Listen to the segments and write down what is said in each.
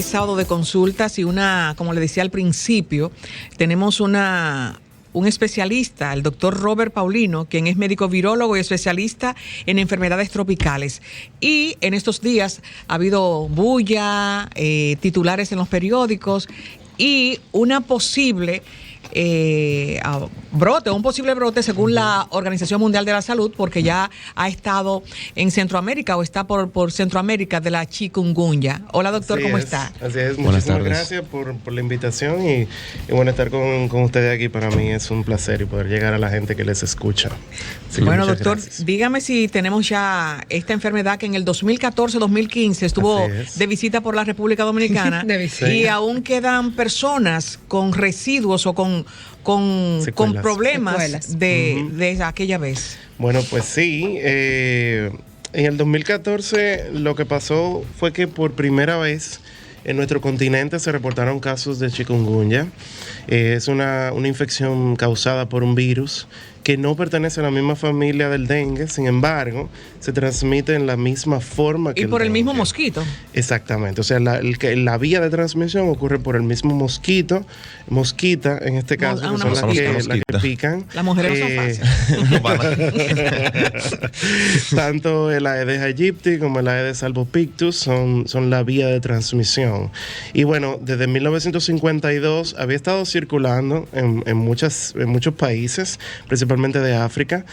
Sábado de consultas y como le decía al principio, tenemos un especialista, el doctor Robert Paulino, quien es médico virólogo y especialista en enfermedades tropicales. Y en estos días ha habido bulla, titulares en los periódicos y un posible brote según la Organización Mundial de la Salud, porque ya ha estado en Centroamérica o está por Centroamérica de la chikungunya. Hola doctor, ¿cómo está? Así es, muchísimas gracias por la invitación y bueno, estar con ustedes aquí para mí es un placer y poder llegar a la gente que les escucha. Sí, bueno doctor, dígame si tenemos ya esta enfermedad que en el 2014-2015 estuvo de visita por la República Dominicana y aún quedan personas con residuos o con problemas de aquella vez. Bueno, pues sí, en el 2014 lo que pasó fue que por primera vez en nuestro continente se reportaron casos de chikungunya. Es una infección causada por un virus que no pertenece a la misma familia del dengue, sin embargo, se transmite en la misma forma que el dengue. Y por el mismo mosquito. Exactamente, o sea, la vía de transmisión ocurre por el mismo mosquita en este caso, que son las que pican. Las mujeres no son fáciles. Tanto el Aedes aegypti como el Aedes albopictus son la vía de transmisión. Y bueno, desde 1952 había estado circulando en muchos países, principalmente de África.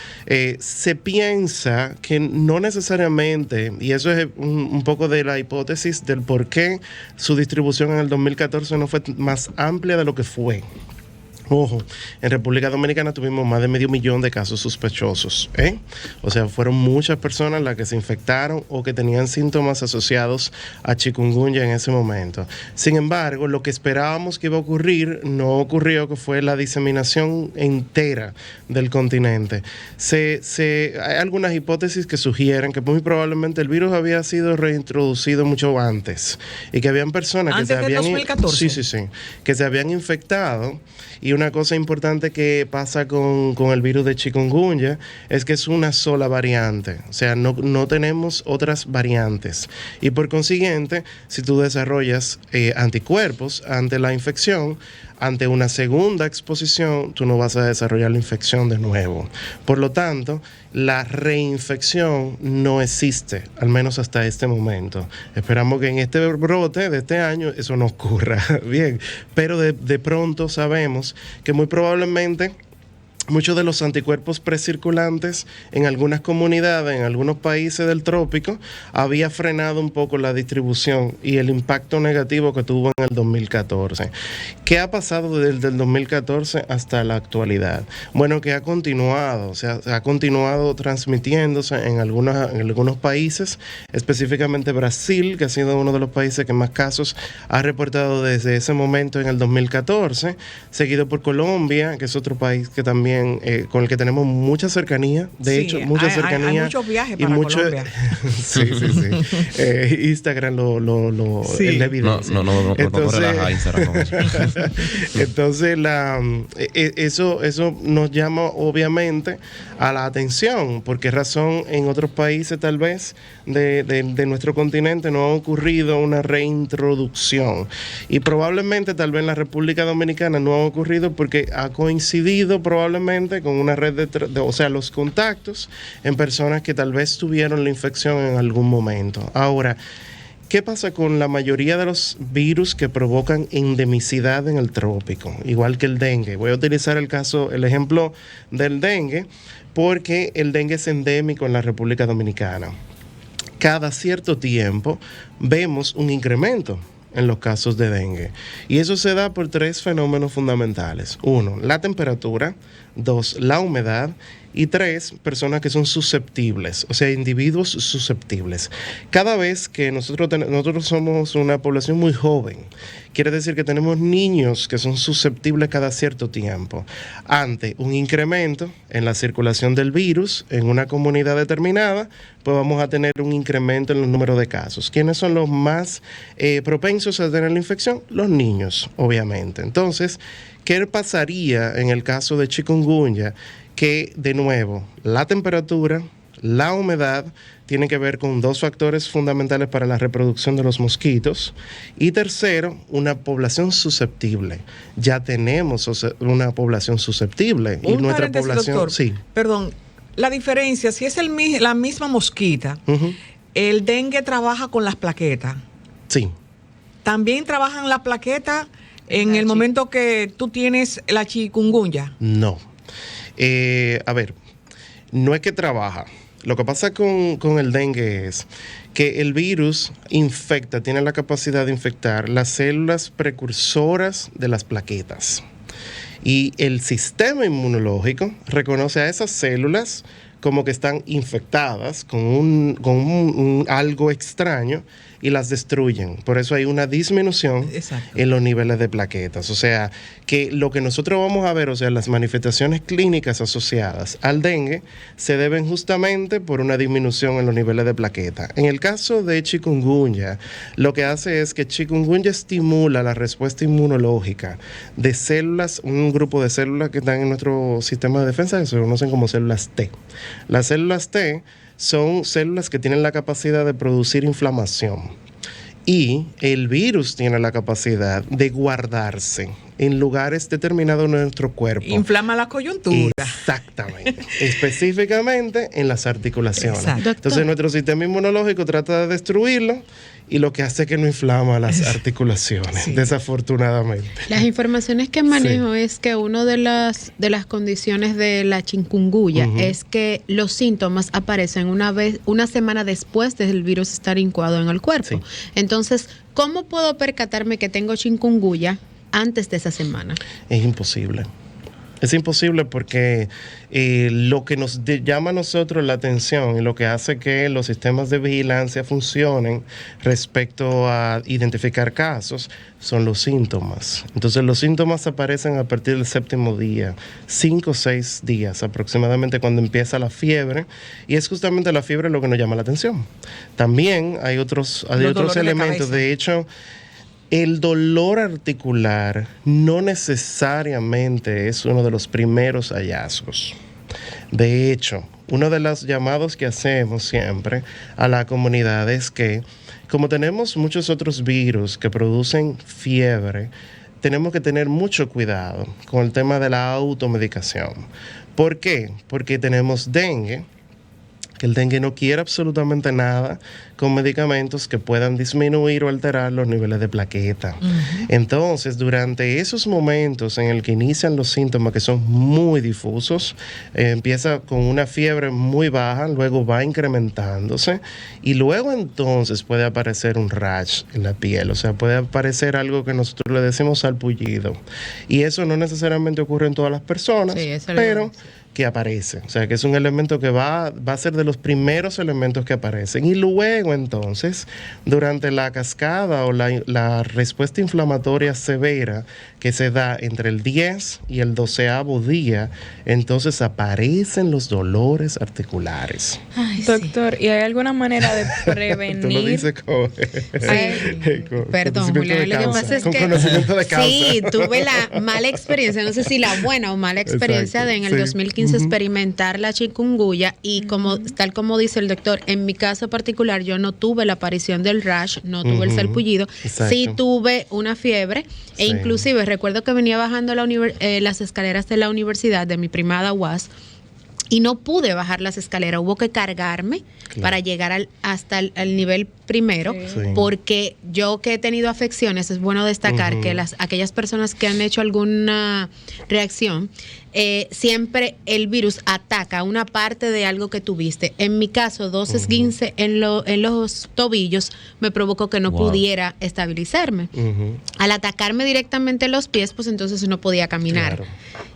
Se piensa que no necesariamente, y eso es un poco de la hipótesis del por qué su distribución en el 2014 no fue más amplia de lo que fue. Ojo, en República Dominicana tuvimos más de 500,000 de casos sospechosos, O sea, fueron muchas personas las que se infectaron o que tenían síntomas asociados a chikungunya en ese momento. Sin embargo, lo que esperábamos que iba a ocurrir no ocurrió, que fue la diseminación entera del continente. Hay algunas hipótesis que sugieren que muy probablemente el virus había sido reintroducido mucho antes y que habían personas que se habían 2014. Que se habían infectado. Y una cosa importante que pasa con el virus de chikungunya es que es una sola variante, o sea, no tenemos otras variantes. Y por consiguiente, si tú desarrollas anticuerpos ante la infección, ante una segunda exposición, tú no vas a desarrollar la infección de nuevo. Por lo tanto, la reinfección no existe, al menos hasta este momento. Esperamos que en este brote de este año eso no ocurra. Bien, pero de pronto sabemos que muy probablemente muchos de los anticuerpos precirculantes en algunas comunidades, en algunos países del trópico, había frenado un poco la distribución y el impacto negativo que tuvo en el 2014. ¿Qué ha pasado desde el 2014 hasta la actualidad? Bueno, que ha continuado, o sea, ha continuado transmitiéndose en algunos países, específicamente Brasil, que ha sido uno de los países que más casos ha reportado desde ese momento en el 2014, seguido por Colombia, que es otro país que también con el que tenemos mucha cercanía, de hecho, mucha cercanía. Hay muchos viajes para Colombia. Sí. Instagram es la evidencia. No relaja Instagram con eso. Entonces, eso nos llama obviamente a la atención. ¿Por qué razón en otros países tal vez de nuestro continente no ha ocurrido una reintroducción? Y probablemente tal vez en la República Dominicana no ha ocurrido porque ha coincidido probablemente con una red o sea, los contactos en personas que tal vez tuvieron la infección en algún momento. Ahora, ¿qué pasa con la mayoría de los virus que provocan endemicidad en el trópico? Igual que el dengue. Voy a utilizar el ejemplo del dengue, porque el dengue es endémico en la República Dominicana. Cada cierto tiempo vemos un incremento en los casos de dengue. Y eso se da por 3 fenómenos fundamentales. 1, la temperatura. 2, la humedad. Y 3, personas que son susceptibles, o sea, individuos susceptibles. Cada vez que nosotros somos una población muy joven, quiere decir que tenemos niños que son susceptibles cada cierto tiempo. Ante un incremento en la circulación del virus en una comunidad determinada, pues vamos a tener un incremento en el número de casos. ¿Quiénes son los más propensos a tener la infección? Los niños, obviamente. Entonces, ¿qué pasaría en el caso de chikungunya? Que, de nuevo, la temperatura, la humedad tiene que ver con 2 factores fundamentales para la reproducción de los mosquitos. Y tercero, una población susceptible. Ya tenemos una población susceptible. Y nuestra población, doctor, sí. Perdón, la diferencia, si es la misma mosquita, el dengue trabaja con las plaquetas. Sí. ¿También trabajan las plaquetas en el momento que tú tienes la chikungunya? No. A ver, no es que trabaja. Lo que pasa con el dengue es que el virus infecta, tiene la capacidad de infectar las células precursoras de las plaquetas. Y el sistema inmunológico reconoce a esas células como que están infectadas con algo extraño y las destruyen. Por eso hay una disminución en los niveles de plaquetas. O sea, que lo que nosotros vamos a ver, o sea, las manifestaciones clínicas asociadas al dengue se deben justamente por una disminución en los niveles de plaquetas. En el caso de chikungunya, lo que hace es que chikungunya estimula la respuesta inmunológica de células, un grupo de células que están en nuestro sistema de defensa que se conocen como células T. Las células T son células que tienen la capacidad de producir inflamación y el virus tiene la capacidad de guardarse en lugares determinados de nuestro cuerpo. Inflama la coyuntura. Exactamente. Específicamente en las articulaciones. Exacto. Entonces nuestro sistema inmunológico trata de destruirlo y lo que hace es que no inflama las articulaciones, desafortunadamente. Las informaciones que manejo es que una de las condiciones de la chikungunya es que los síntomas aparecen una semana después del virus estar incubado en el cuerpo. Sí. Entonces, ¿cómo puedo percatarme que tengo chikungunya antes de esa semana? Es imposible. Es imposible porque lo que nos llama a nosotros la atención y lo que hace que los sistemas de vigilancia funcionen respecto a identificar casos son los síntomas. Entonces los síntomas aparecen a partir del 7º día, 5 o 6 días aproximadamente cuando empieza la fiebre, y es justamente la fiebre lo que nos llama la atención. También hay otros elementos, de hecho. El dolor articular no necesariamente es uno de los primeros hallazgos. De hecho, uno de los llamados que hacemos siempre a la comunidad es que, como tenemos muchos otros virus que producen fiebre, tenemos que tener mucho cuidado con el tema de la automedicación. ¿Por qué? Porque tenemos dengue, que el dengue no quiere absolutamente nada con medicamentos que puedan disminuir o alterar los niveles de plaqueta. Entonces, durante esos momentos en el que inician los síntomas que son muy difusos, empieza con una fiebre muy baja, luego va incrementándose y luego entonces puede aparecer un rash en la piel, o sea, puede aparecer algo que nosotros le decimos salpullido. Y eso no necesariamente ocurre en todas las personas, pero que aparece, o sea que es un elemento que va a ser de los primeros elementos que aparecen. Y luego entonces, durante la cascada o la respuesta inflamatoria severa que se da entre el 10 y el 12º día, entonces aparecen los dolores articulares. Ay, doctor, ¿y hay alguna manera de prevenir? Tú lo dices con perdón, Julián, lo que pasa es que conocimiento de causa. Sí, tuve la mala experiencia, no sé si la buena o mala experiencia de en el 2015 experimentar la chikungunya y tal como dice el doctor, en mi caso particular yo no tuve la aparición del rash, no tuve el salpullido, sí tuve una fiebre e inclusive recuerdo que venía bajando las escaleras de la universidad de mi primada UAS y no pude bajar las escaleras, hubo que cargarme para llegar hasta el nivel primero, porque yo que he tenido afecciones, es bueno destacar que aquellas personas que han hecho alguna reacción, siempre el virus ataca una parte de algo que tuviste. En mi caso, 2 esguinces en los tobillos me provocó que no pudiera estabilizarme. Al atacarme directamente los pies, pues entonces no podía caminar. Claro.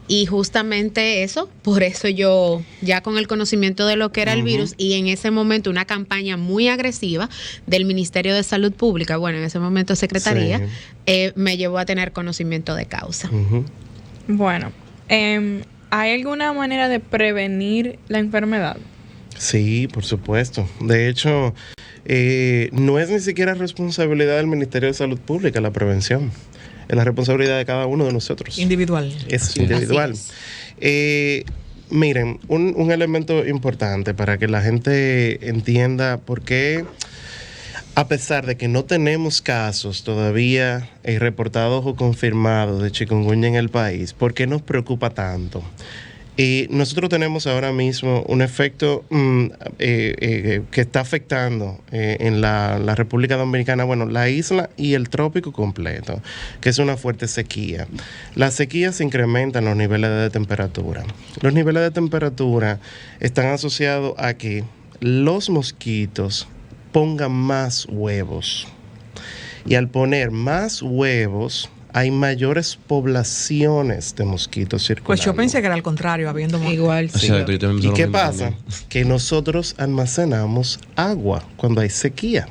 Y justamente eso, por eso yo ya con el conocimiento de lo que era el virus y en ese momento una campaña muy agresiva del Ministerio de Salud Pública, bueno, en ese momento Secretaría, me llevó a tener conocimiento de causa. Bueno, ¿hay alguna manera de prevenir la enfermedad? Sí, por supuesto. De hecho, no es ni siquiera responsabilidad del Ministerio de Salud Pública la prevención. Es la responsabilidad de cada uno de nosotros. Individual. Es individual. Miren, un elemento importante para que la gente entienda por qué, a pesar de que no tenemos casos todavía reportados o confirmados de chikungunya en el país, ¿por qué nos preocupa tanto? Y nosotros tenemos ahora mismo un efecto que está afectando en la República Dominicana, bueno, la isla y el trópico completo, que es una fuerte sequía. Las sequías incrementan los niveles de temperatura. Los niveles de temperatura están asociados a que los mosquitos pongan más huevos. Y al poner más huevos, hay mayores poblaciones de mosquitos circulando. Pues yo pensé que era al contrario, habiendo igual. Sí. Exacto, yo también ¿Y qué mismo pasa? también. Que nosotros almacenamos agua cuando hay sequía.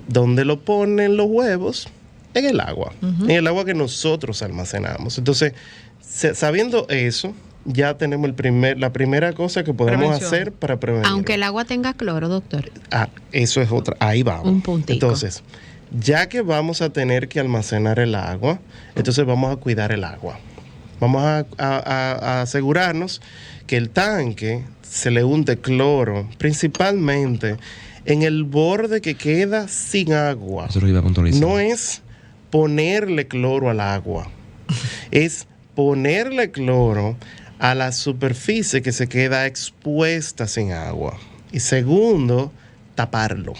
¿Dónde lo ponen los huevos? En el agua. En el agua que nosotros almacenamos. Entonces, sabiendo eso, ya tenemos la primera cosa que podemos hacer para prevenir. Aunque el agua tenga cloro, doctor. Eso es otra. Ahí vamos. Un puntico. Entonces, ya que vamos a tener que almacenar el agua, entonces vamos a cuidar el agua. Vamos a asegurarnos que el tanque se le unte cloro, principalmente en el borde que queda sin agua. Eso lo iba a puntualizar. No es ponerle cloro al agua, es ponerle cloro a la superficie que se queda expuesta sin agua. Y segundo, taparlo.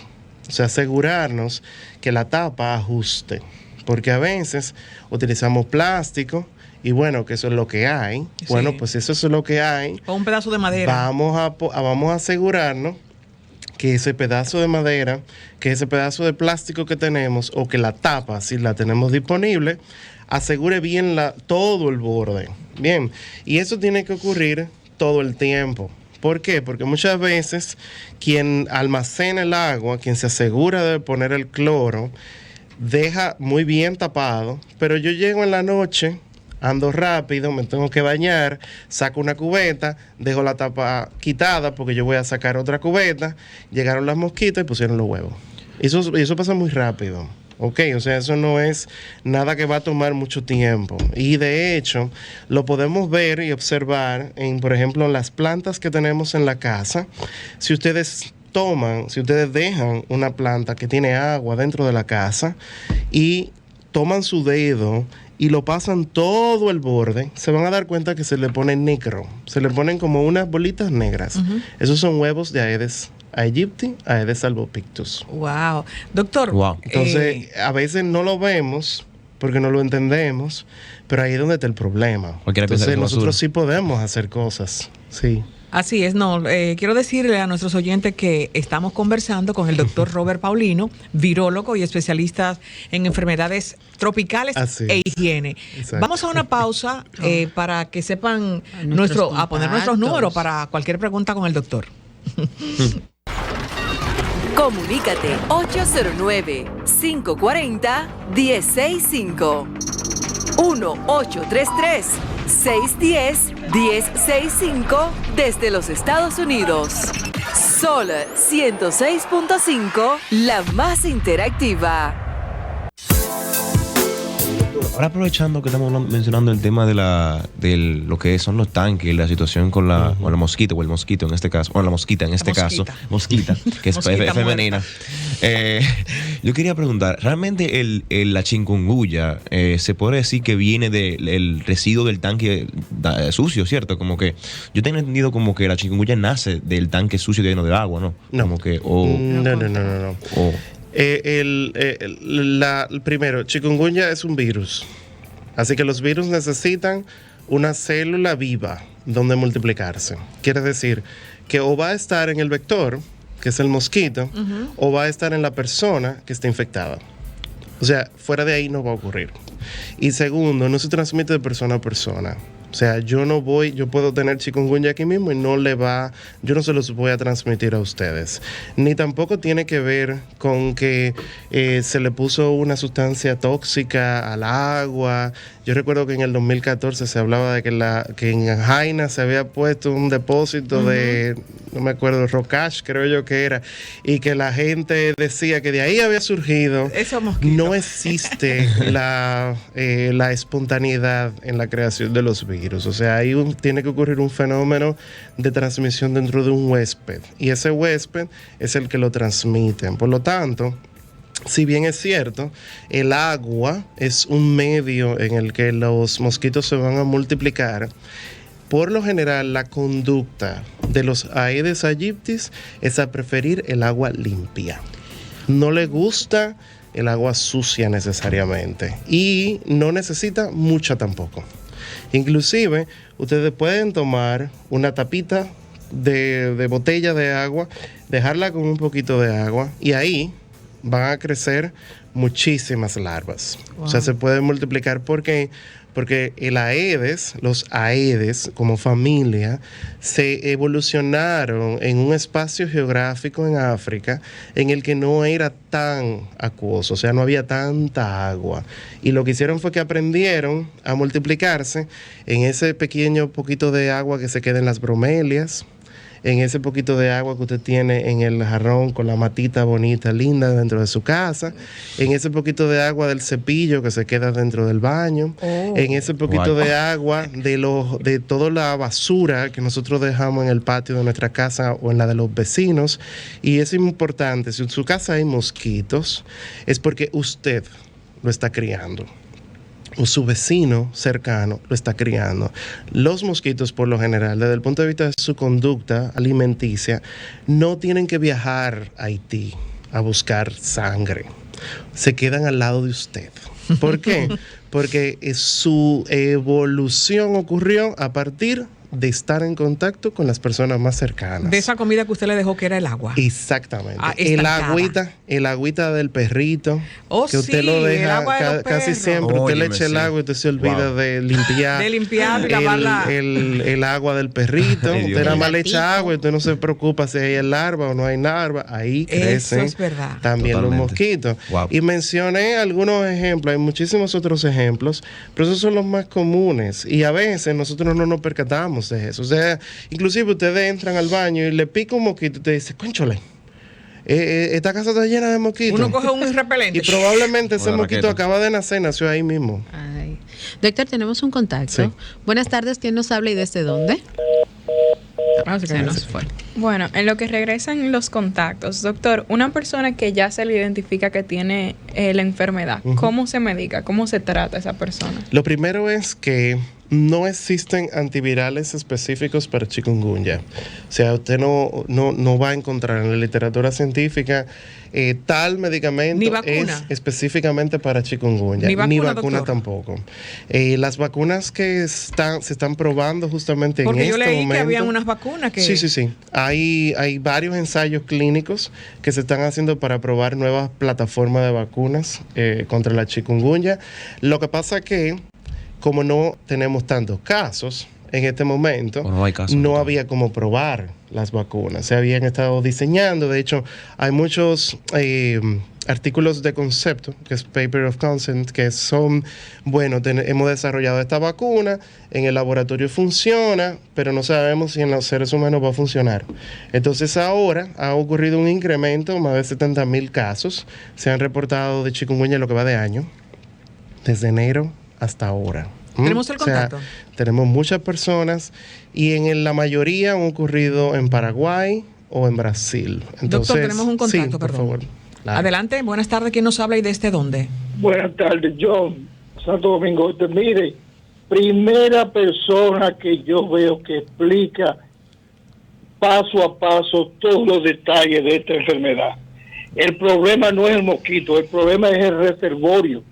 O sea, asegurarnos que la tapa ajuste. Porque a veces utilizamos plástico y bueno, que eso es lo que hay. Sí. Bueno, pues eso es lo que hay. O un pedazo de madera. Vamos a asegurarnos que ese pedazo de madera, que ese pedazo de plástico que tenemos o que la tapa, si la tenemos disponible, asegure bien todo el borde. Bien, y eso tiene que ocurrir todo el tiempo. ¿Por qué? Porque muchas veces quien almacena el agua, quien se asegura de poner el cloro, deja muy bien tapado, pero yo llego en la noche, ando rápido, me tengo que bañar, saco una cubeta, dejo la tapa quitada porque yo voy a sacar otra cubeta, llegaron las mosquitas y pusieron los huevos. Eso pasa muy rápido. Ok, o sea, eso no es nada que va a tomar mucho tiempo. Y de hecho, lo podemos ver y observar por ejemplo, en las plantas que tenemos en la casa. Si ustedes dejan una planta que tiene agua dentro de la casa y toman su dedo y lo pasan todo el borde, se van a dar cuenta que se le pone negro. Se le ponen como unas bolitas negras. Esos son huevos de Aedes aegypti, Aedes albopictus. Wow. Doctor. Wow. Entonces, a veces no lo vemos porque no lo entendemos, pero ahí es donde está el problema. Entonces, nosotros sí podemos hacer cosas. Sí. Así es, quiero decirle a nuestros oyentes que estamos conversando con el doctor Robert Paulino, virólogo y especialista en enfermedades tropicales e higiene. Exacto. Vamos a una pausa para que sepan a poner nuestros números para cualquier pregunta con el doctor. Comunícate 809-540-1065. 1-833-610-1065 desde los Estados Unidos. Sol 106.5, la más interactiva. Ahora aprovechando que estamos mencionando el tema de lo que son los tanques, la situación con la mosquita o el mosquito en este caso, o la mosquita en este caso, mosquita, que es femenina. Yo quería preguntar, ¿realmente la chikungunya se puede decir que viene del residuo del tanque sucio, cierto? Como que yo tengo entendido como que la chikungunya nace del tanque sucio lleno de agua, ¿no? No. Como que, No. Primero, chikungunya es un virus. Así que los virus necesitan una célula viva donde multiplicarse. Quiere decir que o va a estar en el vector, que es el mosquito, o va a estar en la persona que está infectada. O sea, fuera de ahí no va a ocurrir. Y segundo, no se transmite de persona a persona. O sea, yo puedo tener chikungunya aquí mismo y yo no se los voy a transmitir a ustedes. Ni tampoco tiene que ver con que se le puso una sustancia tóxica al agua. Yo recuerdo que en el 2014 se hablaba de que en Jaina se había puesto un depósito de, no me acuerdo, Rocash, creo yo que era, y que la gente decía que de ahí había surgido. No existe la espontaneidad en la creación de los virus. virus. O sea, tiene que ocurrir un fenómeno de transmisión dentro de un huésped y ese huésped es el que lo transmite. Por lo tanto, si bien es cierto, el agua es un medio en el que los mosquitos se van a multiplicar, por lo general la conducta de los Aedes aegyptis es a preferir el agua limpia. No le gusta el agua sucia necesariamente y no necesita mucha tampoco. Inclusive, ustedes pueden tomar una tapita de botella de agua, dejarla con un poquito de agua y ahí van a crecer muchísimas larvas. Wow. O sea, se pueden multiplicar porque el Aedes, los Aedes como familia, se evolucionaron en un espacio geográfico en África en el que no era tan acuoso, o sea, no había tanta agua. Y lo que hicieron fue que aprendieron a multiplicarse en ese pequeño poquito de agua que se queda en las bromelias, en ese poquito de agua que usted tiene en el jarrón con la matita bonita, linda dentro de su casa, en ese poquito de agua del cepillo que se queda dentro del baño, en ese poquito de agua de toda la basura que nosotros dejamos en el patio de nuestra casa o en la de los vecinos. Y es importante, si en su casa hay mosquitos, es porque usted lo está criando o su vecino cercano lo está criando. Los mosquitos, por lo general, desde el punto de vista de su conducta alimenticia, no tienen que viajar a Haití a buscar sangre. Se quedan al lado de usted. ¿Por qué? Porque su evolución ocurrió a partir de estar en contacto con las personas más cercanas. De esa comida que usted le dejó que era el agua. Exactamente. El agüita del perrito, que usted lo deja casi siempre. Usted le echa el agua y usted se olvida de limpiar. De limpiar y lavarla. El agua del perrito. Usted nada más le echa agua y usted no se preocupa si hay larva o no hay larva. Ahí crecen también los mosquitos. Wow. Y mencioné algunos ejemplos, hay muchísimos otros ejemplos, pero esos son los más comunes. Y a veces nosotros no nos percatamos de eso. O sea, inclusive ustedes entran al baño y le pica un mosquito y te dice, cónchole, esta casa está llena de mosquitos. Uno coge un repelente. Y probablemente ese mosquito acaba de nacer, nació ahí mismo. Ay. Doctor, tenemos un contacto. Sí. Buenas tardes, ¿quién nos habla y desde dónde? Se nos fue. Bueno, en lo que regresan los contactos, doctor, una persona que ya se le identifica que tiene la enfermedad, ¿cómo se medica? ¿Cómo se trata a esa persona? Lo primero es que no existen antivirales específicos para chikungunya. O sea, usted no va a encontrar en la literatura científica tal medicamento es específicamente para chikungunya. Ni vacuna tampoco. Las vacunas que se están probando justamente porque en este momento. Porque yo leí que habían unas vacunas que... Sí. Hay varios ensayos clínicos que se están haciendo para probar nuevas plataformas de vacunas contra la chikungunya. Lo que pasa que como no tenemos tantos casos en este momento, no había cómo probar las vacunas. Se habían estado diseñando. De hecho, hay muchos artículos de concepto, que es Paper of Consent, que son, bueno, hemos desarrollado esta vacuna, en el laboratorio funciona, pero no sabemos si en los seres humanos va a funcionar. Entonces ahora ha ocurrido un incremento, más de 70,000 casos se han reportado de chikungunya en lo que va de año, desde enero hasta ahora. ¿Tenemos el contacto? O sea, tenemos muchas personas y en la mayoría han ocurrido en Paraguay o en Brasil. Entonces, doctor, tenemos un contacto, por favor. Claro. Adelante, buenas tardes. ¿Quién nos habla y desde dónde? Buenas tardes, John, Santo Domingo. Mire, primera persona que yo veo que explica paso a paso todos los detalles de esta enfermedad. El problema no es el mosquito, el problema es el reservorio.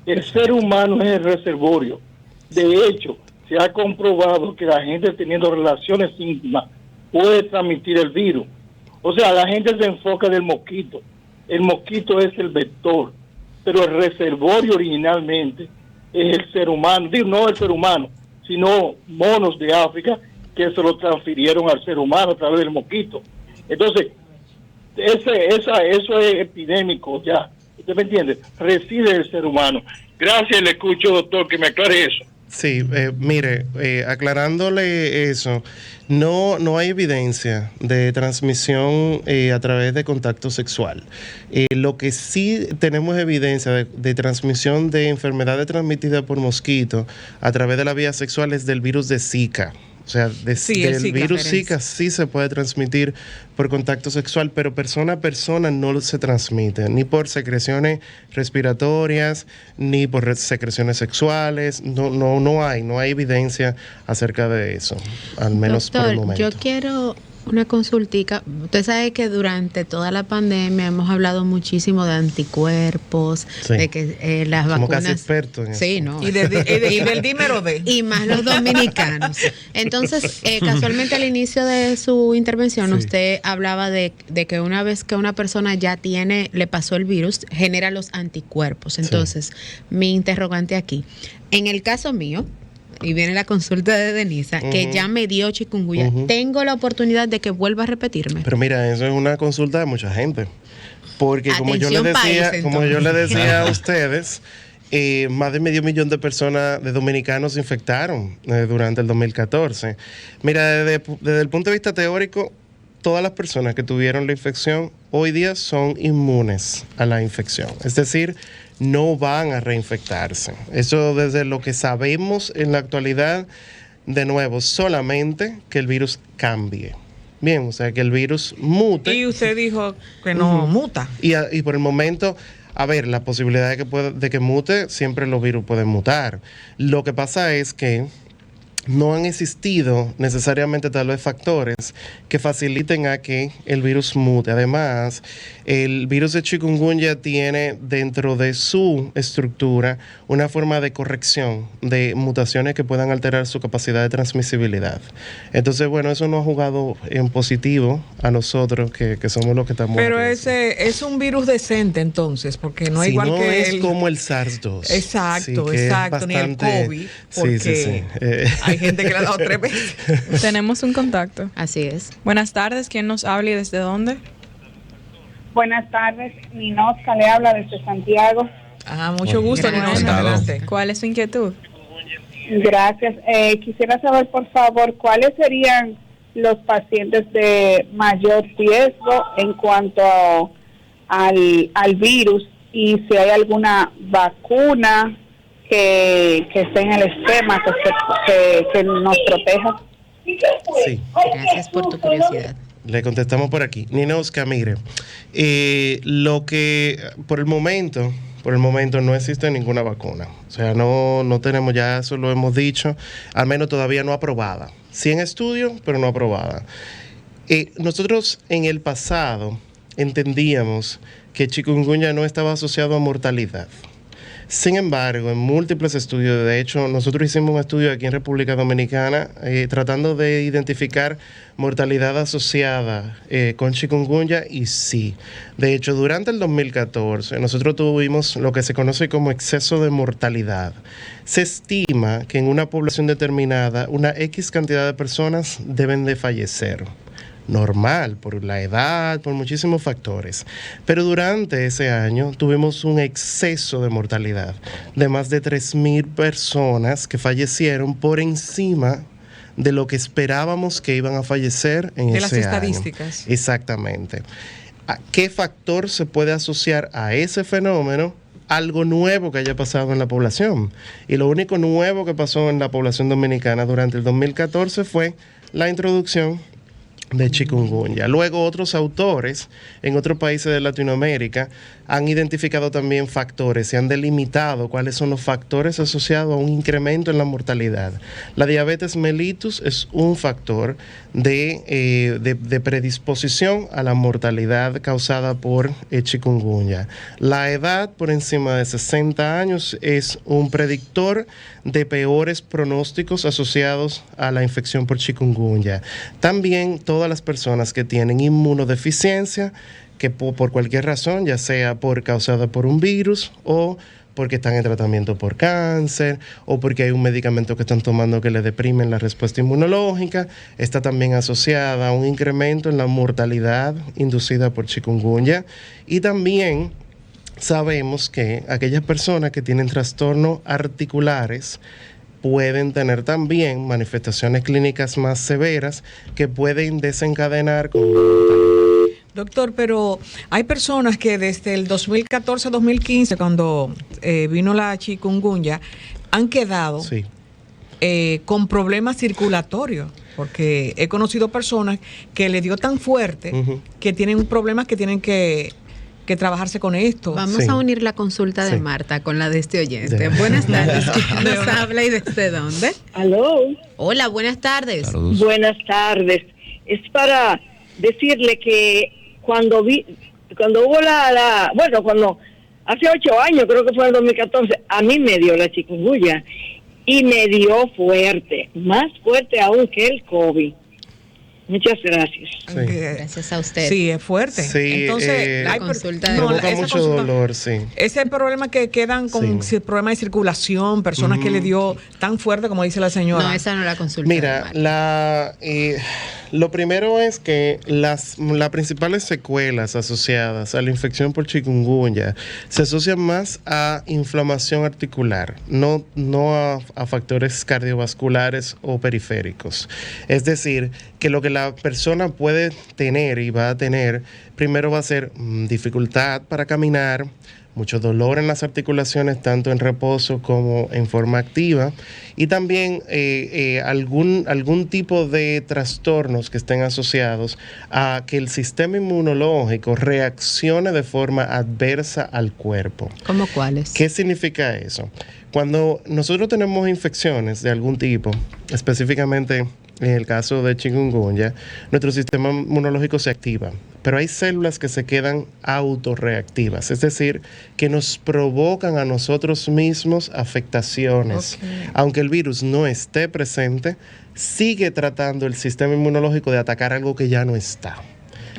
El ser humano es el reservorio. De hecho, se ha comprobado que la gente teniendo relaciones íntimas puede transmitir el virus. O sea, la gente se enfoca en el mosquito. El mosquito es el vector, pero el reservorio originalmente es el ser humano. Digo, no el ser humano, sino monos de África que se lo transfirieron al ser humano a través del mosquito. Entonces, eso es epidémico ya. ¿Usted me entiende? Reside el ser humano. Gracias, le escucho, doctor, que me aclare eso. Sí, mire, aclarándole eso, no hay evidencia de transmisión a través de contacto sexual. Lo que sí tenemos evidencia de transmisión de enfermedades transmitidas por mosquito a través de la vía sexual es del virus de Zika. O sea, del virus Zika sí se puede transmitir por contacto sexual, pero persona a persona no se transmite, ni por secreciones respiratorias, ni por secreciones sexuales. No hay evidencia acerca de eso, al menos Doctor, por el momento. Yo quiero una consultica. Usted sabe que durante toda la pandemia hemos hablado muchísimo de anticuerpos, Sí. de que las Somos vacunas... casi expertos en Sí, eso. ¿no? Y del dímero D. Y más los dominicanos. Entonces, casualmente al inicio de su intervención, Sí. usted hablaba de que una vez que una persona ya le pasó el virus, genera los anticuerpos. Entonces, mi interrogante aquí, en el caso mío, y viene la consulta de Denisa, que ya me dio chikungunya, ¿tengo la oportunidad de que vuelva a repetirme? Pero mira, eso es una consulta de mucha gente. Porque como yo Atención, le decía a ustedes, más de medio millón de personas, de dominicanos, se infectaron durante el 2014. Mira, desde el punto de vista teórico, todas las personas que tuvieron la infección hoy día son inmunes a la infección. Es decir, no van a reinfectarse. Eso desde lo que sabemos en la actualidad, de nuevo, solamente que el virus cambie. Bien, o sea, que el virus mute. Y usted dijo que no muta. Y por el momento, a ver, la posibilidad de que mute, siempre los virus pueden mutar. Lo que pasa es que no han existido necesariamente tal vez factores que faciliten a que el virus mute. Además, el virus de chikungunya tiene dentro de su estructura una forma de corrección de mutaciones que puedan alterar su capacidad de transmisibilidad. Entonces, bueno, eso nos ha jugado en positivo a nosotros que somos los que estamos... Pero ese es un virus decente entonces, porque no es igual no que es como el SARS-2. Exacto, Sí, exacto, ni el COVID, porque hay gente que le ha dado 3 veces. Tenemos un contacto. Así es. Buenas tardes, ¿quién nos habla y desde dónde? Buenas tardes, Ninosca le habla desde Santiago. Mucho gusto, Gracias. Ninoska, adelante. ¿Cuál es su inquietud? Gracias. Quisiera saber, por favor, cuáles serían los pacientes de mayor riesgo en cuanto al virus y si hay alguna vacuna que esté en el esquema que nos proteja. Sí. Gracias por tu curiosidad. Le contestamos por aquí. Ninoska, mire, lo que por el momento no existe ninguna vacuna. O sea, no tenemos, ya eso lo hemos dicho, al menos todavía no aprobada. Sí en estudio, pero no aprobada. Nosotros en el pasado entendíamos que chikungunya no estaba asociado a mortalidad. Sin embargo, en múltiples estudios, de hecho, nosotros hicimos un estudio aquí en República Dominicana tratando de identificar mortalidad asociada con chikungunya y sí. De hecho, durante el 2014 nosotros tuvimos lo que se conoce como exceso de mortalidad. Se estima que en una población determinada una X cantidad de personas deben de fallecer. Normal, por la edad, por muchísimos factores. Pero durante ese año tuvimos un exceso de mortalidad de más de 3,000 personas que fallecieron por encima de lo que esperábamos que iban a fallecer en ese año. De las estadísticas. Exactamente. ¿A qué factor se puede asociar a ese fenómeno? Algo nuevo que haya pasado en la población. Y lo único nuevo que pasó en la población dominicana durante el 2014 fue la introducción de chikungunya. Luego otros autores en otros países de Latinoamérica han identificado también factores y han delimitado cuáles son los factores asociados a un incremento en la mortalidad. La diabetes mellitus es un factor de predisposición a la mortalidad causada por chikungunya. La edad por encima de 60 años es un predictor de peores pronósticos asociados a la infección por chikungunya. También todas las personas que tienen inmunodeficiencia, que por cualquier razón, ya sea causada por un virus o porque están en tratamiento por cáncer o porque hay un medicamento que están tomando que le deprimen la respuesta inmunológica, está también asociada a un incremento en la mortalidad inducida por chikungunya. Y también sabemos que aquellas personas que tienen trastornos articulares pueden tener también manifestaciones clínicas más severas que pueden desencadenar con... Doctor, pero hay personas que desde el 2014-2015, cuando vino la chikungunya, han quedado con problemas circulatorios, porque he conocido personas que le dio tan fuerte que tienen problemas que tienen que trabajarse con esto. Vamos a unir la consulta de Marta con la de este oyente. Buenas tardes. ¿Quién nos habla y desde dónde? Aló. Hola, buenas tardes. Saludos. Buenas tardes. Es para decirle que cuando hubo cuando hace 8 años, creo que fue en el 2014, a mí me dio la chikungunya y me dio fuerte, más fuerte aún que el COVID. Muchas gracias. Sí. Gracias a usted. Sí, es fuerte. Sí, Entonces, la consulta de provoca mucho dolor, sí. Ese problema que quedan con problemas de circulación, personas que le dio tan fuerte como dice la señora. No, esa no es la consulta. Mira, lo primero es que las principales secuelas asociadas a la infección por chikungunya se asocian más a inflamación articular, no a factores cardiovasculares o periféricos. Es decir, que lo que la persona puede tener y va a tener, primero va a ser dificultad para caminar, mucho dolor en las articulaciones, tanto en reposo como en forma activa, y también algún tipo de trastornos que estén asociados a que el sistema inmunológico reaccione de forma adversa al cuerpo. ¿Cómo cuáles? ¿Qué significa eso? Cuando nosotros tenemos infecciones de algún tipo, específicamente en el caso de chikungunya, nuestro sistema inmunológico se activa, pero hay células que se quedan autorreactivas, es decir, que nos provocan a nosotros mismos afectaciones. Aunque el virus no esté presente, sigue tratando el sistema inmunológico de atacar algo que ya no está.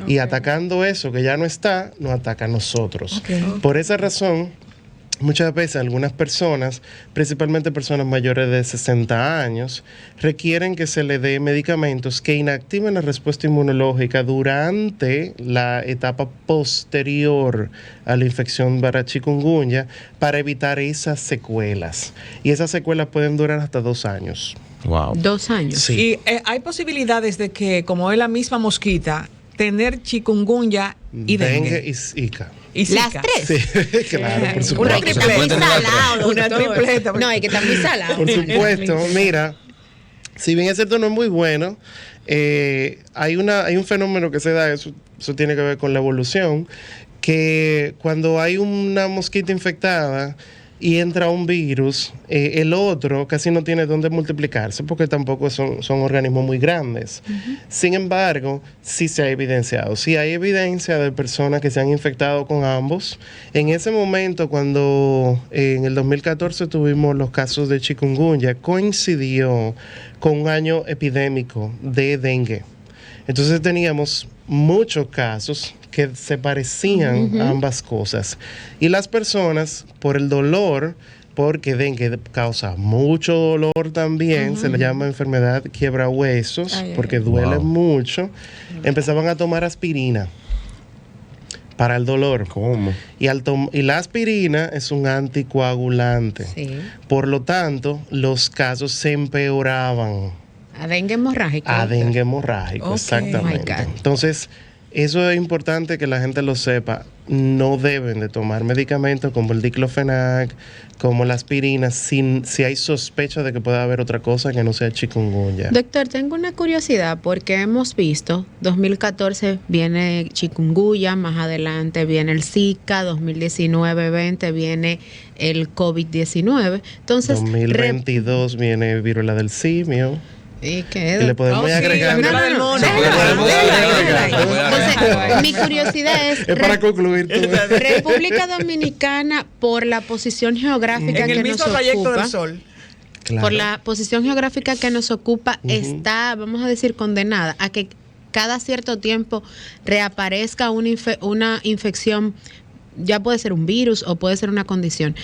Y atacando eso que ya no está, nos ataca a nosotros. Por esa razón, muchas veces algunas personas, principalmente personas mayores de 60 años, requieren que se le dé medicamentos que inactiven la respuesta inmunológica durante la etapa posterior a la infección para chikungunya para evitar esas secuelas. Y esas secuelas pueden durar hasta 2 años. Wow. 2 años. Sí. Y hay posibilidades de que, como es la misma mosquita, tener chikungunya y dengue y Zika. y Las Zika. 3. Sí, claro, por supuesto. Uno hay que estar muy salado. Una doctor. tripleta. No, hay que estar muy salado. Por supuesto, mira, si bien es cierto no es muy bueno, hay un fenómeno que se da, eso tiene que ver con la evolución, que cuando hay una mosquita infectada y entra un virus, el otro casi no tiene dónde multiplicarse porque tampoco son organismos muy grandes. Sin embargo, sí se ha evidenciado. Sí hay evidencia de personas que se han infectado con ambos. En ese momento, cuando en el 2014 tuvimos los casos de chikungunya, coincidió con un año epidémico de dengue. Entonces teníamos muchos casos que se parecían a ambas cosas. Y las personas, por el dolor, porque dengue causa mucho dolor también, se le llama enfermedad quiebra huesos, porque duele mucho, empezaban a tomar aspirina para el dolor. ¿Cómo? Y la aspirina es un anticoagulante. Sí. Por lo tanto, los casos se empeoraban. A dengue hemorrágico. A dengue hemorrágico, exactamente. Oh my God. Entonces, eso es importante que la gente lo sepa. No deben de tomar medicamentos como el diclofenac, como la aspirina, si hay sospecha de que pueda haber otra cosa que no sea chikungunya. Doctor, tengo una curiosidad porque hemos visto, 2014 viene chikungunya, más adelante viene el Zika, 2019-20 viene el COVID-19. Entonces, 2022 viene viruela del simio. ¿Y qué? Y le podemos agregar. la del mono. Entonces, mi curiosidad es para concluir. República Dominicana, por la posición geográfica En que el nos mismo trayecto ocupa, del sol. Claro. por la posición geográfica que nos ocupa, está, vamos a decir, condenada a que cada cierto tiempo reaparezca una infección, ya puede ser un virus o puede ser una condición.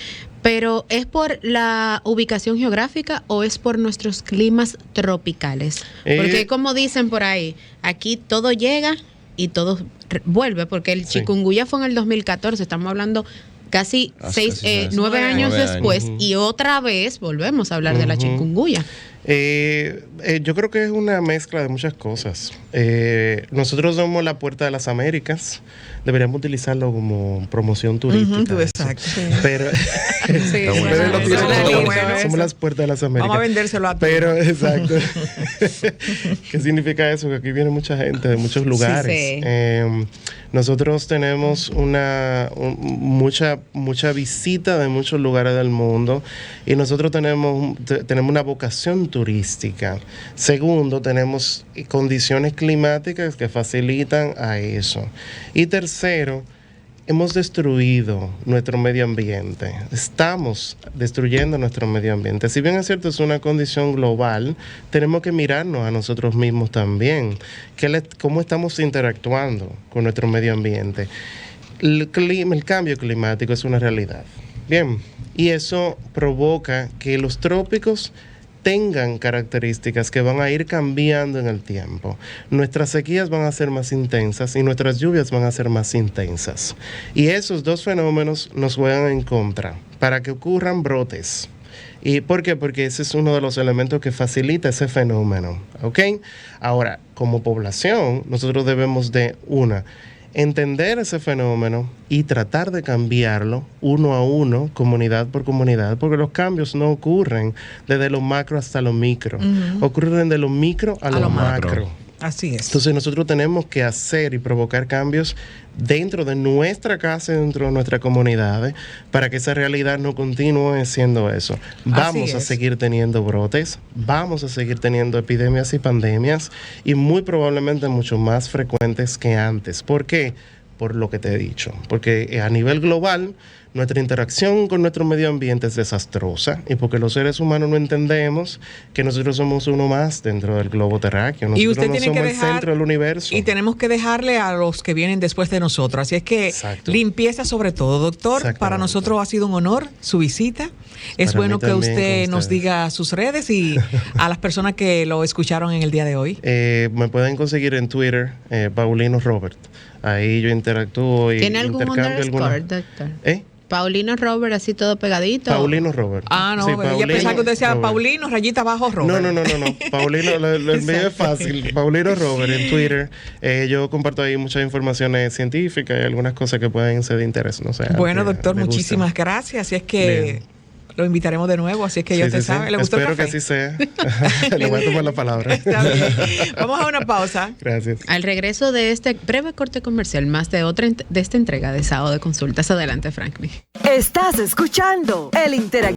Pero ¿es por la ubicación geográfica o es por nuestros climas tropicales? Porque como dicen por ahí, aquí todo llega y todo vuelve, porque el chikungunya fue en el 2014, estamos hablando casi 9 años después, y otra vez volvemos a hablar de la chikungunya. Yo creo que es una mezcla de muchas cosas. Nosotros somos la puerta de las Américas. Deberíamos utilizarlo como promoción turística. Exacto. Pero somos las puertas de las Américas. Vamos a vendérselo a todos. Pero, exacto. ¿Qué significa eso? Que aquí viene mucha gente de muchos lugares. Nosotros tenemos mucha visita de muchos lugares del mundo, y nosotros tenemos una vocación turística. Segundo, tenemos condiciones climáticas que facilitan a eso. Y tercero, hemos destruido nuestro medio ambiente. Estamos destruyendo nuestro medio ambiente. Si bien es cierto, es una condición global, tenemos que mirarnos a nosotros mismos también. ¿Cómo estamos interactuando con nuestro medio ambiente? El cambio climático es una realidad. Bien, y eso provoca que los trópicos tengan características que van a ir cambiando en el tiempo. Nuestras sequías van a ser más intensas y nuestras lluvias van a ser más intensas. Y esos dos fenómenos nos juegan en contra para que ocurran brotes. ¿Y por qué? Porque ese es uno de los elementos que facilita ese fenómeno. ¿Ok? Ahora, como población, nosotros debemos de entender ese fenómeno y tratar de cambiarlo uno a uno, comunidad por comunidad, porque los cambios no ocurren desde lo macro hasta lo micro, ocurren de lo micro a lo macro. Así es. Entonces nosotros tenemos que hacer y provocar cambios dentro de nuestra casa, dentro de nuestras comunidades, para que esa realidad no continúe siendo eso. Vamos a seguir teniendo brotes, vamos a seguir teniendo epidemias y pandemias, y muy probablemente mucho más frecuentes que antes. ¿Por qué? Por lo que te he dicho. Porque a nivel global, nuestra interacción con nuestro medio ambiente es desastrosa, y porque los seres humanos no entendemos que nosotros somos uno más dentro del globo terráqueo. Nosotros y usted no tiene somos que el centro del universo. Y tenemos que dejarle a los que vienen después de nosotros. Así es que limpieza sobre todo, doctor. Para nosotros ha sido un honor su visita. Es Para bueno mí que también, usted nos diga sus redes y a las personas que lo escucharon en el día de hoy. Me pueden conseguir en Twitter, Paulino Robert. Ahí yo interactúo y ¿Tiene algún underscore, doctor? Paulino Robert, así todo pegadito. Paulino Robert. Ah, no, sí, yo pensaba que usted decía Robert. Paulino, rayita abajo, Robert. No. Paulino, el mío es fácil. Paulino Robert en Twitter. Yo comparto ahí muchas informaciones científicas y algunas cosas que pueden ser de interés. No sé. Bueno, doctor, muchísimas gracias. Así es que lo invitaremos de nuevo, así es que ya usted sabe. ¿Le gustó Espero el café? que así sea. Le voy a tomar la palabra. Está bien. Vamos a una pausa. Gracias. Al regreso de este breve corte comercial, más de esta entrega de Sábado de Consultas. Adelante, Franklin. Estás escuchando el Interactivo